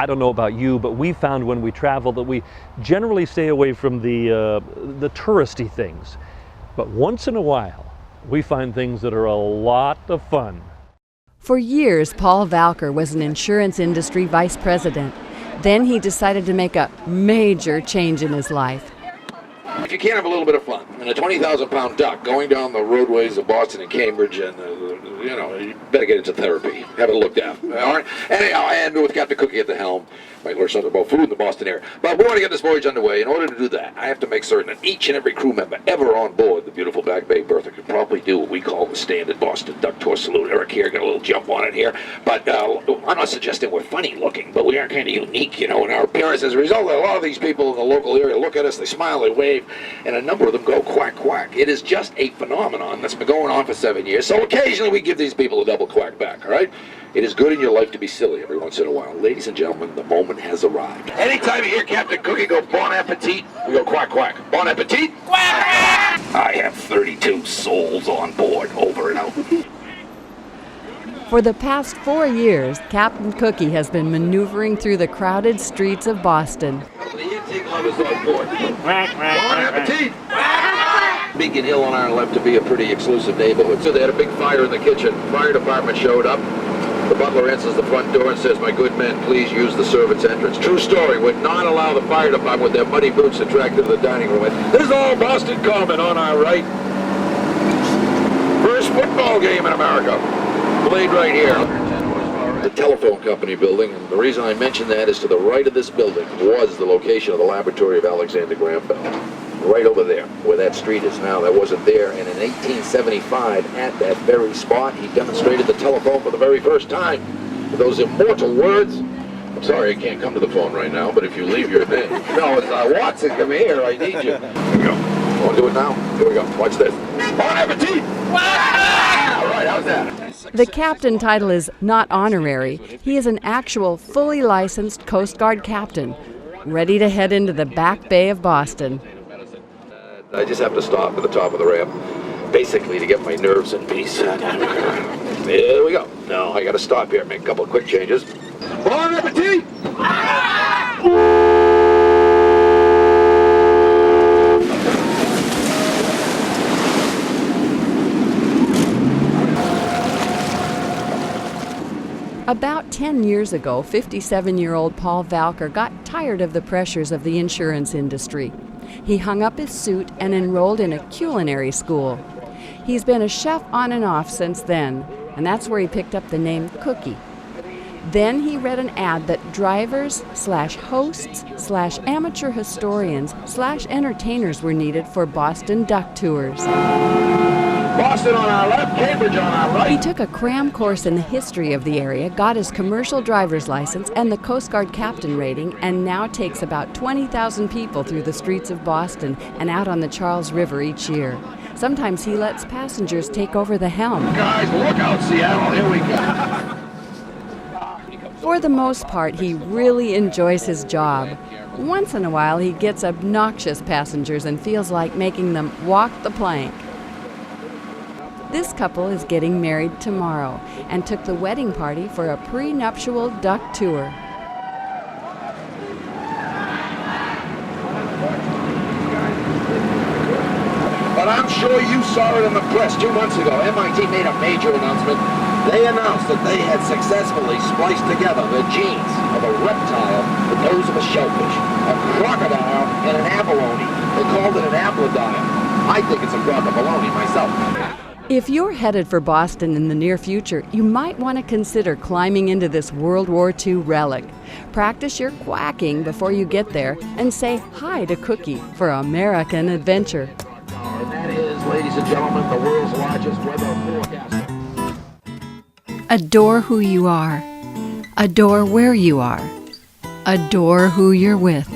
I don't know about you, but we found when we travel that we generally stay away from the touristy things. But once in a while, we find things that are a lot of fun. For years, Paul Valker was an insurance industry vice president. Then he decided to make a major change in his life. If you can't have a little bit of fun, and a 20,000-pound duck going down the roadways of Boston and Cambridge, and you better get into therapy, have it looked at. All right. Anyhow, and with Captain Cookie at the helm, might learn something about food in the Boston area. But we want to get this voyage underway. In order to do that, I have to make certain that each and every crew member ever on board the beautiful Back Bay Bertha can probably do what we call the standard Boston duck tour salute. Eric here got a little jump on it here, but I'm not suggesting we're funny looking, but we are kind of unique, in our appearance. As a result, a lot of these people in the local area look at us, they smile, they wave, and a number of them go quack, quack. It is just a phenomenon that's been going on for 7 years. So occasionally we give these people a double quack back, all right? It is good in your life to be silly every once in a while. Ladies and gentlemen, the moment has arrived. Anytime you hear Captain Cookie go bon appetit, we go quack, quack. Bon appetit? Quack! I have 32 souls on board. Over and out. For the past 4 years, Captain Cookie has been maneuvering through the crowded streets of Boston. The intake lovers on board. Quack, quack, bon appetit! Beacon Hill on our left to be a pretty exclusive neighborhood. So they had a big fire in the kitchen. Fire department showed up. The butler answers the front door and says, "My good men, please use the servants' entrance." True story, would not allow the fire department with their muddy boots to track to the dining room. This is all Boston Common on our right. First football game in America. Played right here. The telephone company building, and the reason I mention that is to the right of this building was the location of the laboratory of Alexander Graham Bell. Right over there, where that street is now, that wasn't there. And in 1875, at that very spot, he demonstrated the telephone for the very first time. With those immortal words. I'm sorry I can't come to the phone right now, but if you leave your name. No, it's Watson, come here, I need you. Here we go. Want to do it now? Here we go. Watch this. Bon appetit! All right, how's that? The captain title is not honorary. He is an actual, fully licensed Coast Guard captain, ready to head into the Back Bay of Boston. I just have to stop at the top of the ramp, basically to get my nerves in peace. There we go. Now I got to stop here, make a couple of quick changes. Bon appetit! About 10 years ago, 57-year-old Paul Valker got tired of the pressures of the insurance industry. He hung up his suit and enrolled in a culinary school. He's been a chef on and off since then, and that's where he picked up the name Cookie. Then he read an ad that drivers/hosts/amateur historians/entertainers were needed for Boston duck tours. Boston on our left, Cambridge on our right. He took a cram course in the history of the area, got his commercial driver's license and the Coast Guard captain rating, and now takes about 20,000 people through the streets of Boston and out on the Charles River each year. Sometimes he lets passengers take over the helm. Guys, look out, Seattle, here we go. For the most part, he really enjoys his job. Once in a while, he gets obnoxious passengers and feels like making them walk the plank. This couple is getting married tomorrow and took the wedding party for a prenuptial duck tour. But I'm sure you saw it in the press 2 months ago. MIT made a major announcement. They announced that they had successfully spliced together the genes of a reptile, the nose of a shellfish, a crocodile, and an abalone. They called it an applodile. I think it's a crocodile myself. If you're headed for Boston in the near future, you might want to consider climbing into this World War II relic. Practice your quacking before you get there and say hi to Cookie for American adventure. And that is, ladies and gentlemen, the world's largest weather forecaster. Adore who you are. Adore where you are. Adore who you're with.